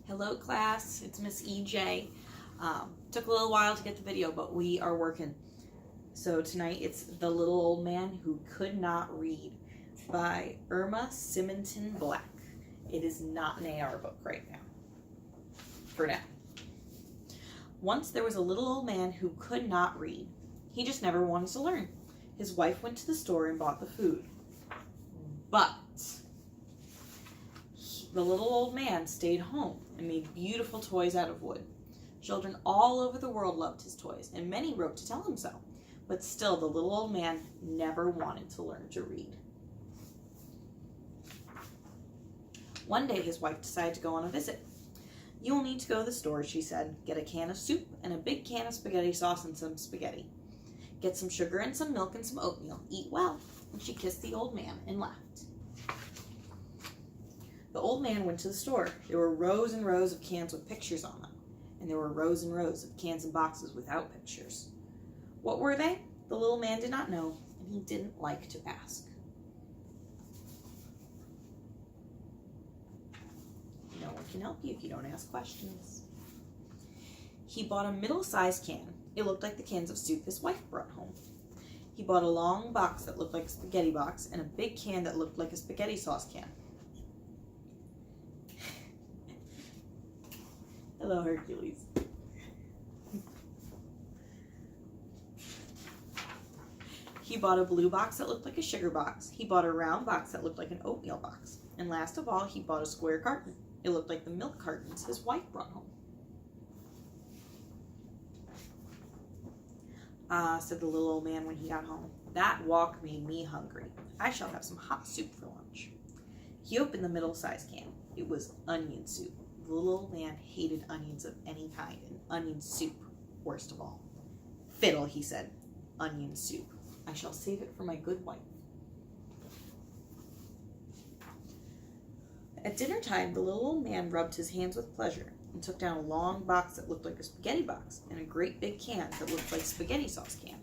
Hello class, it's Miss EJ. Took a little while to get the video, but we are working. So tonight it's The Little Old Man Who Could Not Read by Irma Simonton Black. It is not an AR book right now. For now. Once there was a little old man who could not read. He just never wanted to learn. His wife went to the store and bought the food. But the little old man stayed home and made beautiful toys out of wood. Children all over the world loved his toys, and many wrote to tell him so. But still, the little old man never wanted to learn to read. One day, his wife decided to go on a visit. "You'll need to go to the store," she said. "Get a can of soup and a big can of spaghetti sauce and some spaghetti. Get some sugar and some milk and some oatmeal. Eat well." And she kissed the old man and left. The old man went to the store. There were rows and rows of cans with pictures on them, and there were rows and rows of cans and boxes without pictures. What were they? The little man did not know, and he didn't like to ask. No one can help you if you don't ask questions. He bought a middle-sized can. It looked like the cans of soup his wife brought home. He bought a long box that looked like a spaghetti box and a big can that looked like a spaghetti sauce can. Hello, Hercules. He bought a blue box that looked like a sugar box. He bought a round box that looked like an oatmeal box. And last of all, he bought a square carton. It looked like the milk cartons his wife brought home. "Ah," said the little old man when he got home, "that walk made me hungry. I shall have some hot soup for lunch." He opened the middle-sized can. It was onion soup. The little old man hated onions of any kind, and onion soup worst of all. "Fiddle," he said. "Onion soup. I shall save it for my good wife." At dinner time, the little old man rubbed his hands with pleasure and took down a long box that looked like a spaghetti box and a great big can that looked like spaghetti sauce can.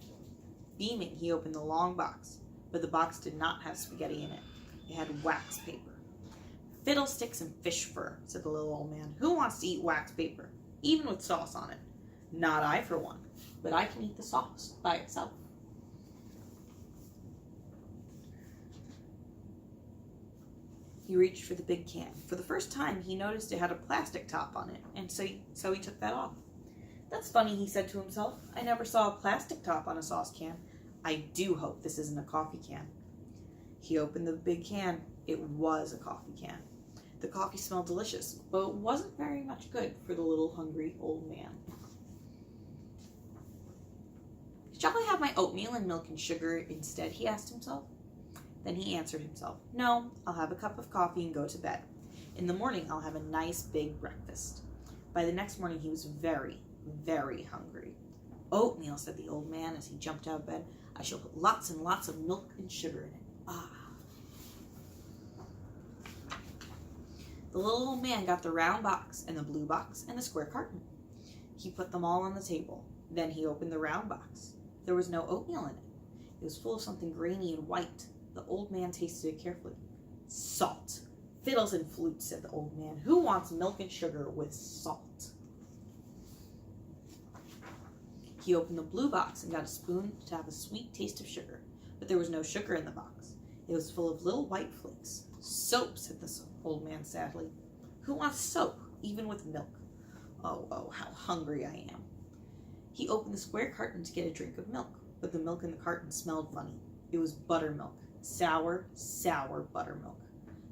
Beaming, he opened the long box, but the box did not have spaghetti in it. It had wax paper. "Fiddlesticks and fish fur," said the little old man. "Who wants to eat wax paper, even with sauce on it?" "Not I, for one, but I can eat the sauce by itself." He reached for the big can. For the first time, he noticed it had a plastic top on it, and so he took that off. "That's funny," he said to himself. "I never saw a plastic top on a sauce can. I do hope this isn't a coffee can." He opened the big can. It was a coffee can. The coffee smelled delicious, but it wasn't very much good for the little hungry old man. "Shall I have my oatmeal and milk and sugar instead?" he asked himself. Then he answered himself, "No, I'll have a cup of coffee and go to bed. In the morning, I'll have a nice big breakfast." By the next morning, he was very, very hungry. "Oatmeal," said the old man as he jumped out of bed. "I shall put lots and lots of milk and sugar in it. Ah." The little old man got the round box and the blue box and the square carton. He put them all on the table. Then he opened the round box. There was no oatmeal in it. It was full of something grainy and white. The old man tasted it carefully. "Salt. Fiddles and flutes," said the old man. "Who wants milk and sugar with salt?" He opened the blue box and got a spoon to have a sweet taste of sugar. But there was no sugar in the box. It was full of little white flakes. "Soap," said the old man sadly. "Who wants soap, even with milk? Oh, how hungry I am." He opened the square carton to get a drink of milk, but the milk in the carton smelled funny. It was buttermilk. Sour, sour buttermilk.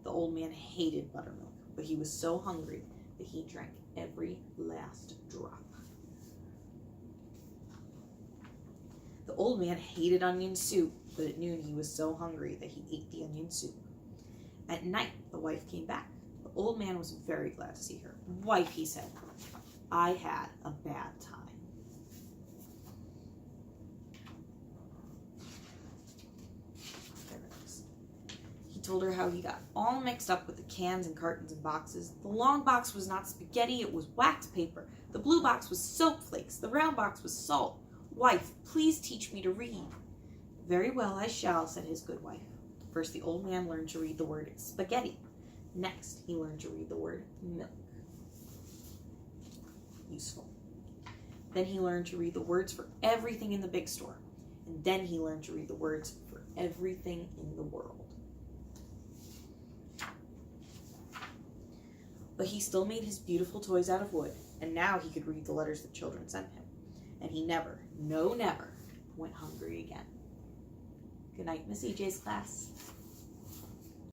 The old man hated buttermilk, but he was so hungry that he drank every last drop. The old man hated onion soup, but at noon he was so hungry that he ate the onion soup. At night, the wife came back. The old man was very glad to see her. "Wife," he said, "I had a bad time." He told her how he got all mixed up with the cans and cartons and boxes. The long box was not spaghetti, it was wax paper. The blue box was soap flakes. The round box was salt. "Wife, please teach me to read." "Very well, I shall," said his good wife. First, the old man learned to read the word spaghetti. Next, he learned to read the word milk. useful. Then he learned to read the words for everything in the big store. And then he learned to read the words for everything in the world. But he still made his beautiful toys out of wood, and now he could read the letters the children sent him. And he never, no never, went hungry again. Good night, Miss EJ's class.